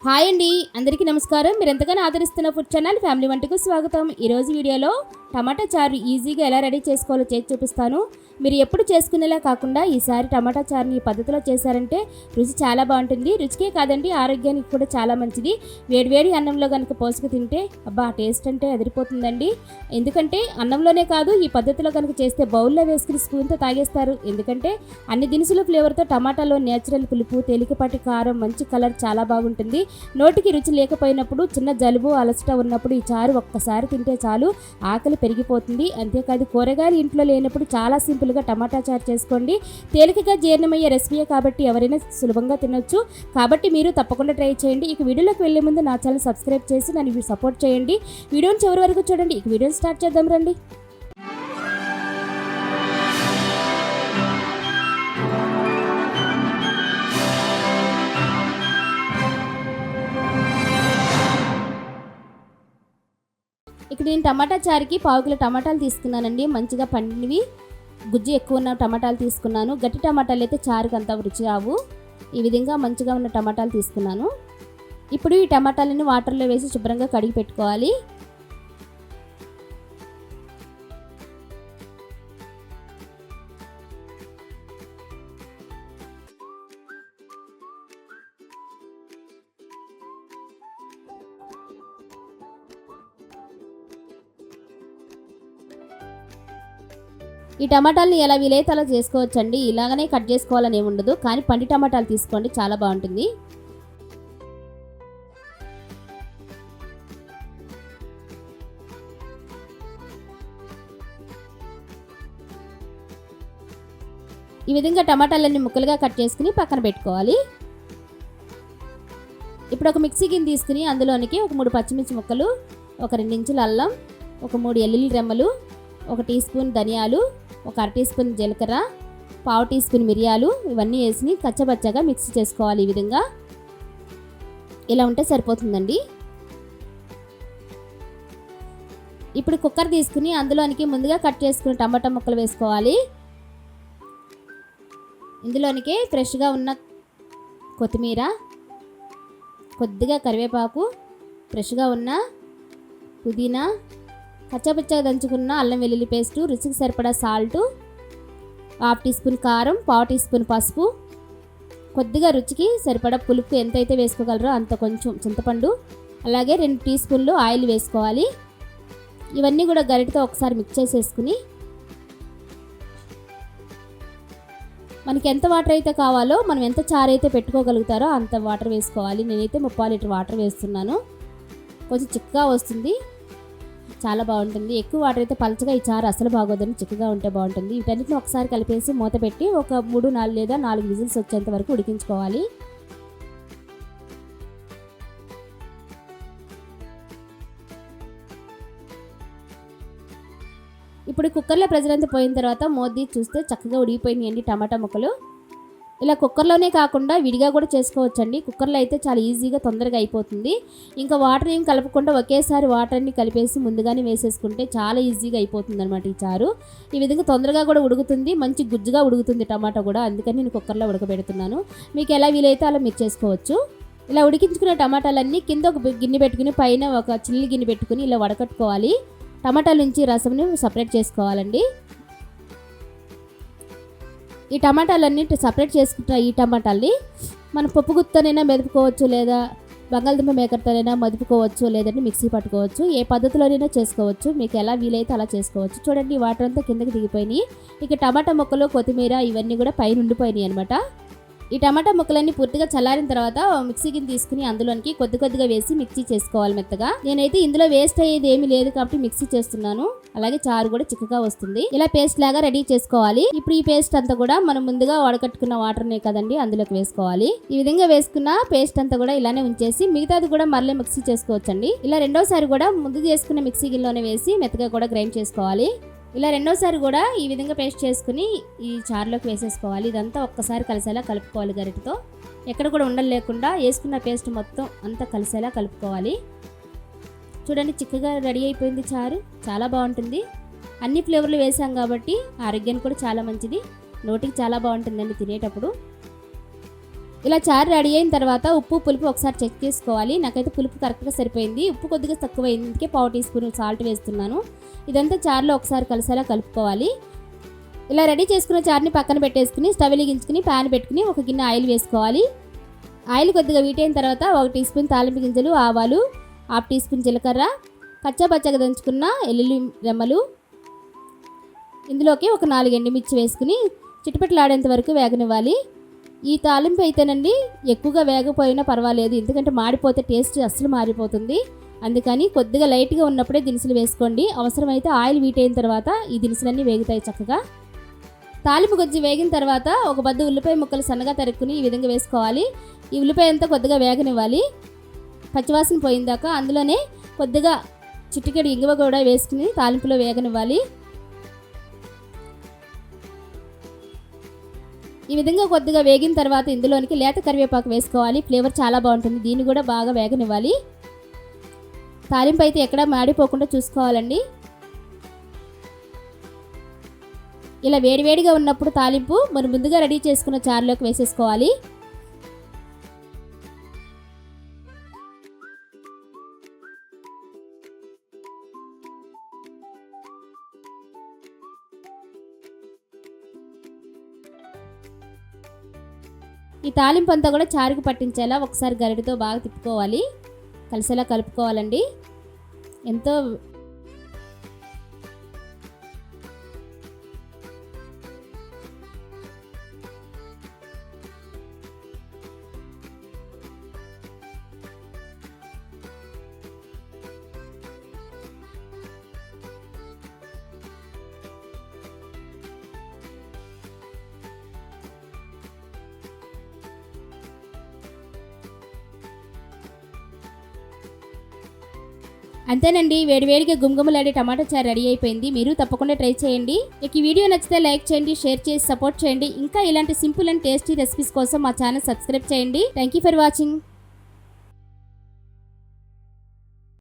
Hi అండి, అందరికీ నమస్కారం. మీరు ఎంతగానో ఆదరిస్తున్న ఫుడ్ ఛానల్ ఫ్యామిలీ వంటకు స్వాగతం. ఈరోజు వీడియోలో టమాటా చారు ఈజీగా ఎలా రెడీ చేసుకోవాలో చేసి చూపిస్తాను. మీరు ఎప్పుడు చేసుకునేలా కాకుండా ఈసారి టమాటా చారుని ఈ పద్ధతిలో చేశారంటే రుచి చాలా బాగుంటుంది. రుచికే కాదండి, ఆరోగ్యానికి కూడా చాలా మంచిది. వేడివేడి అన్నంలో కనుక పోసుకు తింటే అబ్బా టేస్ట్ అంటే అదిరిపోతుందండి. ఎందుకంటే అన్నంలోనే కాదు, ఈ పద్ధతిలో కనుక చేస్తే బౌల్లో వేసుకుని స్పూన్తో తాగేస్తారు. ఎందుకంటే అన్ని దినుసుల ఫ్లేవర్తో టమాటాలో నేచురల్ పులుపు, తేలికపాటి కారం, మంచి కలర్ చాలా బాగుంటుంది. నోటికి రుచి లేకపోయినప్పుడు, చిన్న జలుబు అలసట ఉన్నప్పుడు ఈ చారు ఒక్కసారి తింటే చాలు, ఆకలి పెరిగిపోతుంది. అంతేకాదు కూరగాయలు ఇంట్లో లేనప్పుడు చాలా సింపుల్గా టమాటా చారు చేసుకోండి. తేలికగా జీర్ణమయ్యే రెసిపీయే కాబట్టి ఎవరైనా సులభంగా తినొచ్చు. కాబట్టి మీరు తప్పకుండా ట్రై చేయండి. ఇక వీడియోలోకి వెళ్లే ముందు నా ఛానల్ సబ్స్క్రైబ్ చేసి నన్ను సపోర్ట్ చేయండి. వీడియోని చివరి వరకు చూడండి. ఇక వీడియోని స్టార్ట్ చేద్దాం రండి. ఇక్కడ నేను టమాటా చారుకి 1/2 కిలో టమాటాలు తీసుకున్నానండి. మంచిగా పండినవి, గుజ్జు ఎక్కువ ఉన్న టమాటాలు తీసుకున్నాను. గట్టి టమాటాలు అయితే చారుకి అంత రుచి రావు. ఈ విధంగా మంచిగా ఉన్న టమాటాలు తీసుకున్నాను. ఇప్పుడు ఈ టమాటాలను వాటర్లో వేసి శుభ్రంగా కడిగి పెట్టుకోవాలి. ఈ టమాటాలని ఎలా వీలైతే అలా చేసుకోవచ్చండి. ఇలాగనే కట్ చేసుకోవాలని ఏమి ఉండదు, కానీ పండి టమాటాలు తీసుకోండి, చాలా బాగుంటుంది. ఈ విధంగా టమాటాలన్నీ ముక్కలుగా కట్ చేసుకుని పక్కన పెట్టుకోవాలి. ఇప్పుడు ఒక మిక్సీ గిన్నె తీసుకుని అందులోనికి ఒక 3 పచ్చిమిర్చి ముక్కలు, ఒక 2 ఇంచుల అల్లం, ఒక 3 ఎల్లుల్లి రెమ్మలు, 1 టీ స్పూన్ ధనియాలు, ఒక 1/2 టీ స్పూన్ జీలకర్ర, 1/2 టీ స్పూన్ మిరియాలు ఇవన్నీ వేసి కచ్చబచ్చగా మిక్స్ చేసుకోవాలి. ఈ విధంగా ఇలా ఉంటే సరిపోతుందండి. ఇప్పుడు కుక్కర్ తీసుకుని అందులోనికి ముందుగా కట్ చేసుకుని టమాటా ముక్కలు వేసుకోవాలి. ఇందులోనికి ఫ్రెష్గా ఉన్న కొత్తిమీర, కొద్దిగా కరివేపాకు, ఫ్రెష్గా ఉన్న పుదీనా, కచ్చాపచ్చగా దంచుకున్న అల్లం వెల్లుల్లి పేస్టు, రుచికి సరిపడా సాల్టు, 1/2 టీ స్పూన్ కారం, 1/2 టీ స్పూన్ పసుపు, కొద్దిగా రుచికి సరిపడా పులుపు ఎంతైతే వేసుకోగలరో అంత కొంచెం చింతపండు, అలాగే 2 టీ స్పూన్లు ఆయిల్ వేసుకోవాలి. ఇవన్నీ కూడా గరిటతో ఒకసారి మిక్స్ చేసేసుకుని మనకి ఎంత వాటర్ అయితే కావాలో, మనం ఎంత చారు అయితే పెట్టుకోగలుగుతారో అంత వాటర్ వేసుకోవాలి. నేనైతే 3/4 లీటర్ వాటర్ వేస్తున్నాను. కొంచెం చిక్కగా వస్తుంది, చాలా బాగుంటుంది. ఎక్కువ వాటర్ అయితే పలచగా ఈ చారు అసలు బాగోదని, చిక్కగా ఉంటే బాగుంటుంది. వీటన్నిటిని ఒకసారి కలిపేసి మూత పెట్టి ఒక 3-4 లేదా 4 విజిల్స్ వచ్చేంత వరకు ఉడికించుకోవాలి. ఇప్పుడు కుక్కర్లో ప్రెజర్ అంతా పోయిన తర్వాత మూత చూస్తే చక్కగా ఉడికిపోయినాయండి టమాటా ముక్కలు. ఇలా కుక్కర్లోనే కాకుండా విడిగా కూడా చేసుకోవచ్చండి. కుక్కర్లో అయితే చాలా ఈజీగా తొందరగా అయిపోతుంది. ఇంకా వాటర్ ఏం కలపకుండా ఒకేసారి వాటర్ని కలిపేసి ముందుగానే వేసేసుకుంటే చాలా ఈజీగా అయిపోతుంది అనమాట ఈ చారు. ఈ విధంగా తొందరగా కూడా ఉడుకుతుంది, మంచి గుజ్జుగా ఉడుకుతుంది టమాటా కూడా. అందుకని నేను కుక్కర్లో ఉడకబెడుతున్నాను. మీకు ఎలా వీలైతే అలా మీరు చేసుకోవచ్చు. ఇలా ఉడికించుకున్న టమాటాలన్నీ కింద ఒక గిన్నె పెట్టుకుని పైన ఒక చిల్లి గిన్నె పెట్టుకుని ఇలా వడకట్టుకోవాలి. టమాటాల నుంచి రసంని సపరేట్ చేసుకోవాలండి. ఈ టమాటాలన్నీ సపరేట్ చేసుకుంటున్న ఈ టమాటాలని మనం పప్పు గుత్తోనైనా మెదుపుకోవచ్చు, లేదా బంగాళదుంప మేకర్తోనైనా మదుపుకోవచ్చు, లేదంటే మిక్సీ పట్టుకోవచ్చు. ఏ పద్ధతిలోనైనా చేసుకోవచ్చు, మీకు ఎలా వీలైతే అలా చేసుకోవచ్చు. చూడండి వాటర్ అంతా కిందకి దిగిపోయినాయి. ఇక టమాటా ముక్కలు, కొత్తిమీర ఇవన్నీ కూడా పైన ఉండిపోయినాయి అనమాట. ఈ టమాటా ముక్కలన్నీ పూర్తిగా చల్లారిన తర్వాత మిక్సీ గిన్నె తీసుకుని అందులోనికి కొద్దిగా వేసి మిక్సీ చేసుకోవాలి మెత్తగా. నేనైతే ఇందులో వేస్ట్ అయ్యేది ఏమీ లేదు కాబట్టి మిక్సీ చేస్తున్నాను. అలాగే చారు కూడా చిక్కగా వస్తుంది. ఇలా పేస్ట్ లాగా రెడీ చేసుకోవాలి. ఇప్పుడు ఈ పేస్ట్ అంతా కూడా మనం ముందుగా వడకట్టుకున్న వాటర్నే కదండి అందులోకి వేసుకోవాలి. ఈ విధంగా వేసుకున్న పేస్ట్ అంతా కూడా ఇలానే ఉంచేసి మిగతాది కూడా మళ్ళీ మిక్సీ చేసుకోవచ్చండి. ఇలా రెండోసారి కూడా ముందు చేసుకున్న మిక్సీ గిన్నెలోనే వేసి మెత్తగా కూడా గ్రైండ్ చేసుకోవాలి. ఇలా రెండోసారి కూడా ఈ విధంగా పేస్ట్ చేసుకుని ఈ చారులోకి వేసేసుకోవాలి. ఇదంతా ఒక్కసారి కలిసేలా కలుపుకోవాలి గరిటతో. ఎక్కడ కూడా ఉండలు లేకుండా వేసుకున్న పేస్ట్ మొత్తం అంతా కలిసేలా కలుపుకోవాలి. చూడండి చిక్కగా రెడీ అయిపోయింది చారు, చాలా బాగుంటుంది. అన్ని ఫ్లేవర్లు వేసాం కాబట్టి ఆరోగ్యానికి కూడా చాలా మంచిది. నోటికి చాలా బాగుంటుందండి తినేటప్పుడు. ఇలా చారు రెడీ అయిన తర్వాత ఉప్పు పులుపు ఒకసారి చెక్ చేసుకోవాలి. నాకైతే పులుపు కరెక్ట్గా సరిపోయింది. ఉప్పు కొద్దిగా తక్కువైంది, అందుకే 1/4 టీ స్పూన్ సాల్ట్ వేస్తున్నాను. ఇదంతా చారులో ఒకసారి కలిసేలా కలుపుకోవాలి. ఇలా రెడీ చేసుకున్న చారుని పక్కన పెట్టేసుకుని స్టవ్ వెలిగించుకుని ప్యాన్ పెట్టుకుని ఒక గిన్నె ఆయిల్ వేసుకోవాలి. ఆయిల్ కొద్దిగా వీటైన తర్వాత 1 టీ స్పూన్ తాలింపు గింజలు, ఆవాలు, 1/2 టీ స్పూన్ జీలకర్ర, పచ్చగా దంచుకున్న ఎల్లుల్లి రెమ్మలు, ఇందులోకి ఒక 4 ఎండుమిర్చి వేసుకుని చిటపటలాడేంత వరకు వేగనివ్వాలి. ఈ తాలింపు అయితేనండి ఎక్కువగా వేగపోయినా పర్వాలేదు, ఎందుకంటే మాడిపోతే టేస్ట్ అస్సలు మారిపోతుంది. అందుకని కొద్దిగా లైట్గా ఉన్నప్పుడే దినుసులు వేసుకోండి. అవసరమైతే ఆయిల్ వీటైన తర్వాత ఈ దినుసులన్నీ వేగుతాయి చక్కగా. తాలింపు కొంచెం వేగిన తర్వాత ఒక బద్ద ఉల్లిపాయ ముక్కలు సన్నగా తరుక్కుని ఈ విధంగా వేసుకోవాలి. ఈ ఉల్లిపాయ అంతా కొద్దిగా వేగనివ్వాలి, పచ్చివాసన పోయిందాక. అందులోనే కొద్దిగా చిటికెడు ఇంగువ కూడా వేసుకుని తాలింపులో వేగనివ్వాలి. ఈ విధంగా కొద్దిగా వేగిన తర్వాత ఇందులోనికి లేత కరివేపాకు వేసుకోవాలి. ఫ్లేవర్ చాలా బాగుంటుంది. దీన్ని కూడా బాగా వేగనివ్వాలి. తాలింపు అయితే ఎక్కడా మాడిపోకుండా చూసుకోవాలండి. ఇలా వేడివేడిగా ఉన్నప్పుడు తాలింపు మనం ముందుగా రెడీ చేసుకున్న చారులోకి వేసేసుకోవాలి. ఈ తాలింపు అంతా కూడా చారుకు పట్టించేలా ఒకసారి గరిటెతో బాగా తిప్పుకోవాలి, కలిసేలా కలుపుకోవాలండి. ఎంతో అంతేనండి, వేడివేడిగా గుమగుమలాడే టమాటా చారు రెడీ అయిపోయింది. మీరు తప్పకుండా ట్రై చేయండి. మీకు ఈ వీడియో నచ్చితే లైక్ చేయండి, షేర్ చేసి సపోర్ట్ చేయండి. ఇంకా ఇలాంటి సింపుల్ అండ్ టేస్టీ రెసిపీస్ కోసం మా ఛానల్ సబ్స్క్రైబ్ చేయండి. Thank you for watching.